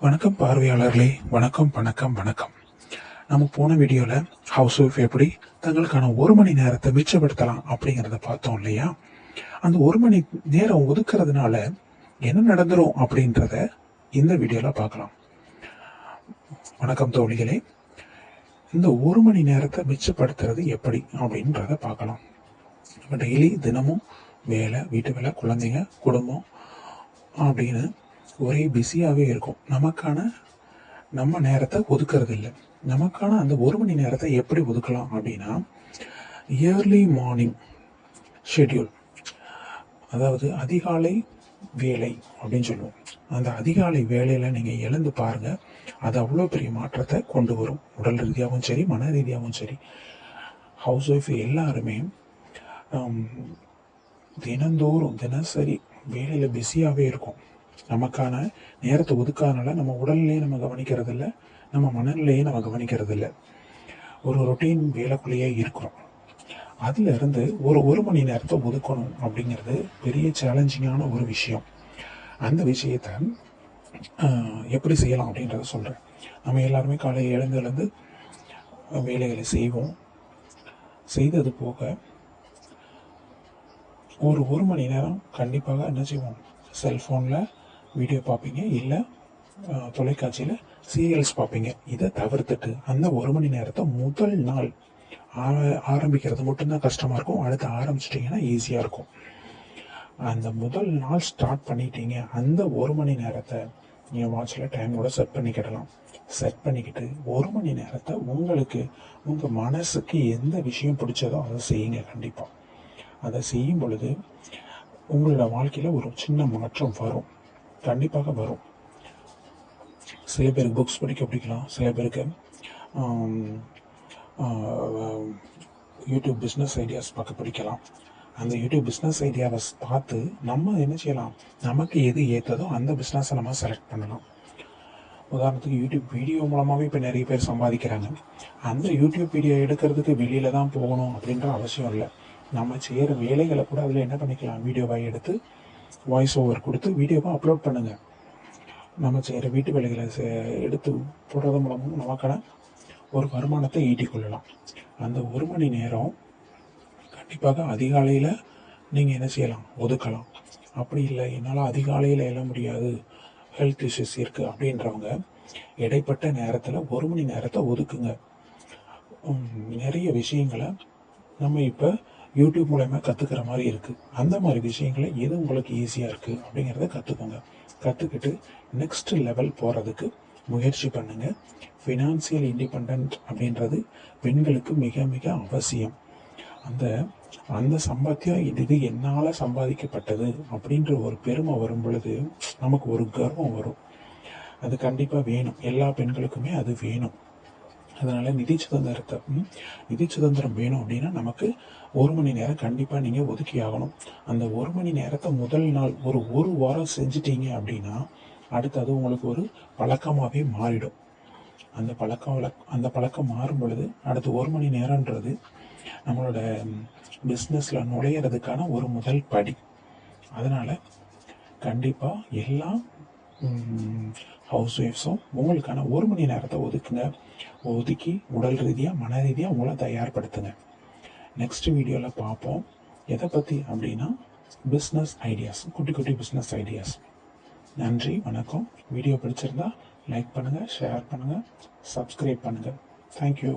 வணக்கம் பார்வையாளர்களே, வணக்கம் வணக்கம் வணக்கம். நம்ம போன வீடியோவில் ஹவுஸ் ஒய்ஃப் எப்படி தங்களுக்கான 1 மணி நேரத்தை மிச்சப்படுத்தலாம் அப்படிங்கிறத பார்த்தோம் இல்லையா? அந்த 1 மணி நேரம் ஒதுக்குறதுனால என்ன நடந்துரும் அப்படின்றத இந்த வீடியோவில் பார்க்கலாம். வணக்கம் தோழிகளே. இந்த 1 மணி நேரத்தை மிச்சப்படுத்துறது எப்படி அப்படின்றத பார்க்கலாம். நம்ம டெய்லி தினமும் வேலை, வீட்டு வேலை, குழந்தைங்க, குடும்பம் அப்படின்னு ஒரே பிஸியாகவே இருக்கும். நம்ம நேரத்தை ஒதுக்கிறது இல்லை. நமக்கான அந்த 1 மணி நேரத்தை எப்படி ஒதுக்கலாம் அப்படின்னா, இயர்லி மார்னிங் ஷெட்யூல், அதாவது அதிகாலை வேலை அப்படின்னு சொல்லுவோம். அந்த அதிகாலை வேலையில் நீங்கள் எழுந்து பாருங்கள், அது அவ்வளோ பெரிய மாற்றத்தை கொண்டு வரும். உடல் ரீதியாகவும் சரி, மன ரீதியாகவும் சரி. ஹவுஸ் ஒய்ஃப் எல்லாருமே தினசரி வேலையில் பிஸியாகவே இருக்கும். நமக்கான நேரத்தை ஒதுக்காதனால நம்ம உடல்நிலையை நம்ம கவனிக்கிறது இல்லை, நம்ம மனநிலையை நம்ம கவனிக்கிறது இல்லை. ஒரு ரொட்டீன் வேலைக்குள்ளேயே இருக்கிறோம். அதுல இருந்து ஒரு மணி நேரத்தை ஒதுக்கணும் அப்படிங்கிறது பெரிய சேலஞ்சிங்கான ஒரு விஷயம். அந்த விஷயத்தை எப்படி செய்யலாம் அப்படின்றத சொல்கிறேன். நம்ம எல்லாருமே காலையில் எழுந்து வேலைகளை செய்வோம். செய்தது போக ஒரு மணி நேரம் கண்டிப்பாக என்ன செய்வோம், செல்ஃபோனில் வீடியோ பார்ப்பீங்க, இல்லை தொலைக்காட்சியில் சீரியல்ஸ் பார்ப்பீங்க. இதை தவிர்த்துட்டு அந்த 1 மணி நேரத்தை முதல் நாள் ஆரம்பிக்கிறது மட்டும்தான் கஷ்டமாக இருக்கும். அடுத்து ஆரம்பிச்சிட்டிங்கன்னா ஈஸியாக இருக்கும். அந்த முதல் நாள் ஸ்டார்ட் பண்ணிட்டீங்க, அந்த 1 மணி நேரத்தை நீங்கள் வாட்சில் டைமோட செட் பண்ணிக்கிடலாம். செட் பண்ணிக்கிட்டு 1 மணி நேரத்தை உங்களுக்கு உங்கள் மனசுக்கு எந்த விஷயம் பிடிச்சதோ அதை செய்யுங்க. கண்டிப்பாக அதை செய்யும் பொழுது உங்களோட வாழ்க்கையில் ஒரு சின்ன மாற்றம் வரும், கண்டிப்பாக வரும். சில பேருக்கு புக்ஸ் படிக்க பிடிக்கலாம், சில பேருக்கு யூடியூப் பிஸ்னஸ் ஐடியாஸ் பார்க்க பிடிக்கலாம். அந்த யூடியூப் பிஸ்னஸ் ஐடியாவை பார்த்து நம்ம என்ன செய்யலாம், நமக்கு எது ஏற்றதோ அந்த பிஸ்னஸை நம்ம செலக்ட் பண்ணலாம். உதாரணத்துக்கு யூடியூப் வீடியோ மூலமாகவே இப்போ நிறைய பேர் சம்பாதிக்கிறாங்க. அந்த யூடியூப் வீடியோ எடுக்கிறதுக்கு வெளியில் தான் போகணும் அப்படின்ற அவசியம் இல்லை. நம்ம செய்கிற வேலைகளை கூட அதில் என்ன பண்ணிக்கலாம், வீடியோவாக எடுத்து வாய்ஸ் ஓவர் கொடுத்து வீடியோவாக அப்லோட் பண்ணுங்கள். நம்ம செய்கிற வீட்டு வேலைகளை எடுத்து போடுறது மூலமும் நமக்கான ஒரு வருமானத்தை ஈட்டிக்கொள்ளலாம். அந்த 1 மணி நேரம் கண்டிப்பாக அதிகாலையில் நீங்கள் என்ன செய்யலாம், ஒதுக்கலாம். அப்படி இல்லை, என்னால் அதிகாலையில் எழ முடியாது, ஹெல்த் இஷ்யூஸ் இருக்குது அப்படின்றவங்க இடைப்பட்ட நேரத்தில் 1 மணி நேரத்தை ஒதுக்குங்க. நிறைய விஷயங்களை நம்ம இப்போ யூடியூப் மூலமா கற்றுக்கிற மாதிரி இருக்குது. அந்த மாதிரி விஷயங்களை எது உங்களுக்கு ஈஸியாக இருக்குது அப்படிங்கிறத கற்றுக்கோங்க. கற்றுக்கிட்டு நெக்ஸ்ட் லெவல் போகிறதுக்கு முயற்சி பண்ணுங்கள். ஃபினான்சியல் இண்டிபெண்ட் அப்படின்றது பெண்களுக்கு மிக மிக அவசியம். அந்த சம்பாத்தியம் இது என்னால் சம்பாதிக்கப்பட்டது அப்படின்ற ஒரு பெருமை வரும் பொழுது நமக்கு ஒரு கர்வம் வரும். அது கண்டிப்பாக வேணும், எல்லா பெண்களுக்குமே அது வேணும். அதனால் நிதி சுதந்திரம் வேணும் அப்படின்னா நமக்கு 1 மணி நேரம் கண்டிப்பாக நீங்கள் ஒதுக்கி ஆகணும். அந்த 1 மணி நேரத்தை முதல் நாள் ஒரு வாரம் செஞ்சிட்டீங்க அப்படின்னா அடுத்தது உங்களுக்கு ஒரு பழக்கமாகவே மாறிடும். அந்த பழக்கம் மாறும் பொழுது அடுத்து 1 மணி நேரன்றது நம்மளோட பிஸ்னஸில் நுழையிறதுக்கான ஒரு முதல் படி. அதனால் கண்டிப்பாக எல்லா ஹவுஸ் ஒய்ஃப்ஸும் உங்களுக்கான 1 மணி நேரத்தை ஒதுக்கி உடல் ரீதியாக மன ரீதியாக உங்களை தயார்படுத்துங்க. நெக்ஸ்ட் வீடியோவில் பார்ப்போம். எதை பற்றி அப்படின்னா பிஸ்னஸ் ஐடியாஸ், குட்டி குட்டி பிஸ்னஸ் ஐடியாஸ். நன்றி, வணக்கம். வீடியோ பிடிச்சிருந்தா லைக் பண்ணுங்கள், ஷேர் பண்ணுங்கள், சப்ஸ்கிரைப் பண்ணுங்கள். தேங்க்யூ.